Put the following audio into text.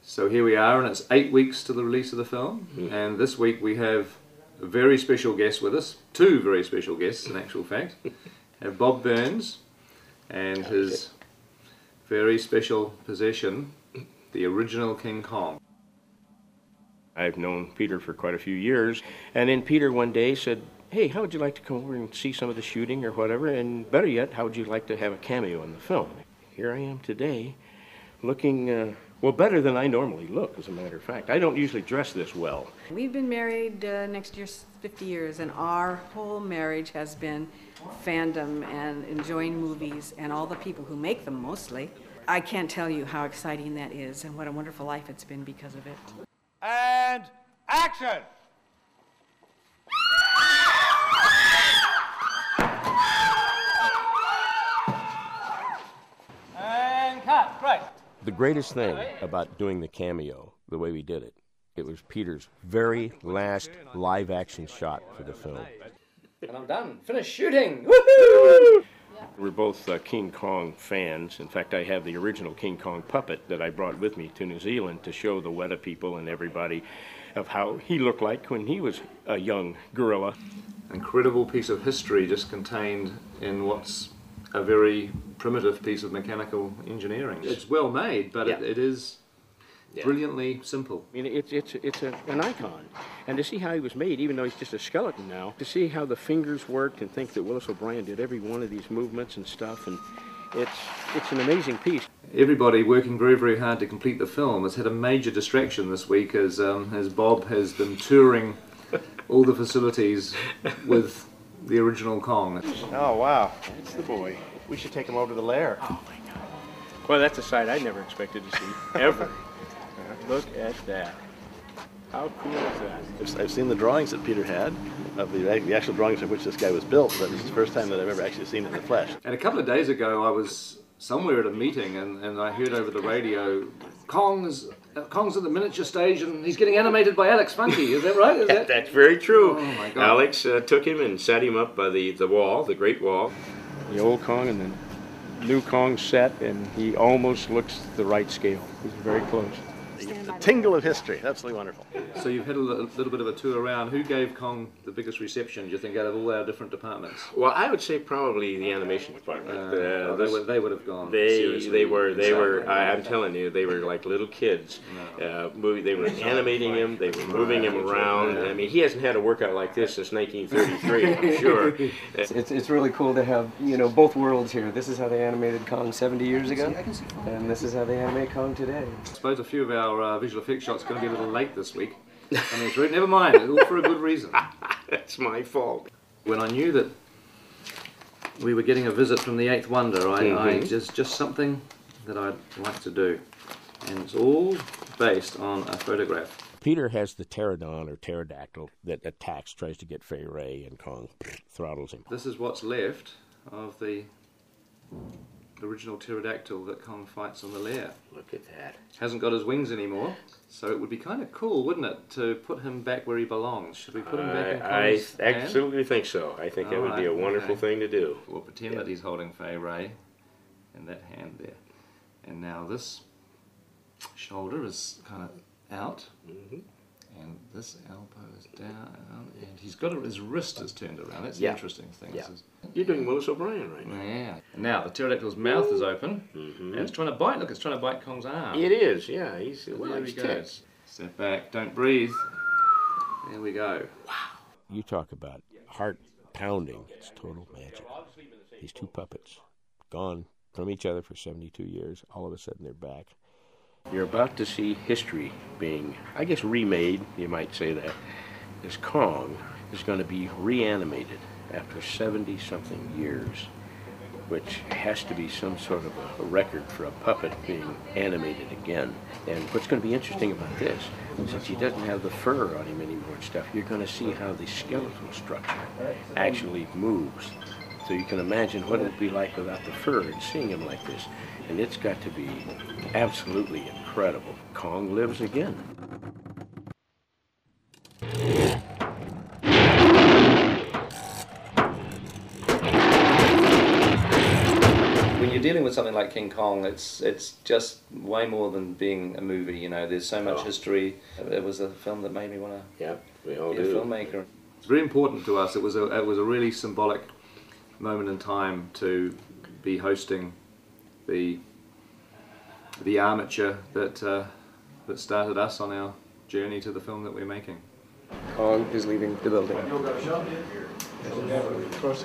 So here we are, and it's 8 weeks to the release of the film, and this week we have a very special guest with us, two very special guests in actual fact. We have Bob Burns and his very special possession, the original King Kong. I've known Peter for quite a few years, and then Peter one day said, hey, how would you like to come over and see some of the shooting or whatever, and better yet, how would you like to have a cameo in the film? Here I am today, looking, well, better than I normally look, as a matter of fact. I don't usually dress this well. We've been married next year's 50 years, and our whole marriage has been fandom and enjoying movies and all the people who make them mostly. I can't tell you how exciting that is and what a wonderful life it's been because of it. And action! And cut, right. The greatest thing about doing the cameo, the way we did it, it was Peter's very last live-action shot for the film. And I'm done. Finished shooting. Woohoo! We're both King Kong fans. In fact, I have the original King Kong puppet that I brought with me to New Zealand to show the Weta people and everybody of how he looked like when he was a young gorilla. Incredible piece of history just contained in what's a very primitive piece of mechanical engineering. It's well made, but it is brilliantly simple. I mean, it's an icon. And to see how he was made, even though he's just a skeleton now, to see how the fingers worked and think that Willis O'Brien did every one of these movements and stuff, and it's an amazing piece. Everybody working very, very hard to complete the film has had a major distraction this week as Bob has been touring all the facilities with the original Kong. Oh, wow. That's the boy. We should take him over to the lair. Oh, my God. Well, that's a sight I never expected to see, ever. Look at that. How cool is that? I've seen the drawings that Peter had, of the actual drawings of which this guy was built, but this is the first time that I've ever actually seen it in the flesh. And a couple of days ago I was somewhere at a meeting and I heard over the radio, Kong's at the miniature stage and he's getting animated by Alex Funky. Is that right? Is that... That's very true. Oh my God. Alex took him and set him up by the wall, the Great Wall. The old Kong and the new Kong set, and he almost looks the right scale. He's very close. The tingle of history. Absolutely wonderful. So you've had a little bit of a tour around. Who gave Kong the biggest reception, do you think, out of all our different departments? Well, I would say probably the animation department. They would have gone. They were. I'm telling you, they were like little kids. They were animating him. They were moving him around. I mean, he hasn't had a workout like this since 1933. I'm sure. It's really cool to have both worlds here. This is how they animated Kong 70 years ago, and this is how they animate Kong today. I suppose a few of our visual effects shots are going to be a little late this week. I mean, it's never mind, it's all for a good reason. That's my fault. When I knew that we were getting a visit from the Eighth Wonder, I just something that I'd like to do. And it's all based on a photograph. Peter has the pterodon or pterodactyl that attacks, tries to get Fay Ray, and Kong throttles him. This is what's left of the original pterodactyl that Kong fights on the lair. Look at that. Hasn't got his wings anymore, so it would be kind of cool, wouldn't it, to put him back where he belongs? Should we put him back in Kong's hand? I absolutely think so. I think that would be a wonderful thing to do. We'll pretend that he's holding Fay Ray in that hand there. And now this shoulder is kind of out, and this elbow is down, and he's got his wrist is turned around. That's the interesting thing. Yeah. You're doing Willis O'Brien right now. Yeah. And now the pterodactyl's mouth is open, and it's trying to bite. Look, it's trying to bite Kong's arm. It is, yeah. There he goes. Step back, don't breathe. There we go. Wow. You talk about heart pounding. It's total magic. These two puppets, gone from each other for 72 years, all of a sudden they're back. You're about to see history being, I guess, remade, you might say that. This Kong is going to be reanimated after 70-something years, which has to be some sort of a record for a puppet being animated again. And what's going to be interesting about this, since he doesn't have the fur on him anymore and stuff, you're going to see how the skeletal structure actually moves. So you can imagine what it would be like without the fur and seeing him like this. And it's got to be absolutely incredible. Kong lives again. When you're dealing dealing with something like King Kong, it's just way more than being a movie. You know, there's so much history. It was a film that made me want to we all be a do. filmmaker. It's very important to us. It was a really symbolic moment in time to be hosting the armature that started us on our journey to the film that we're making. Kong is leaving the building. Of course.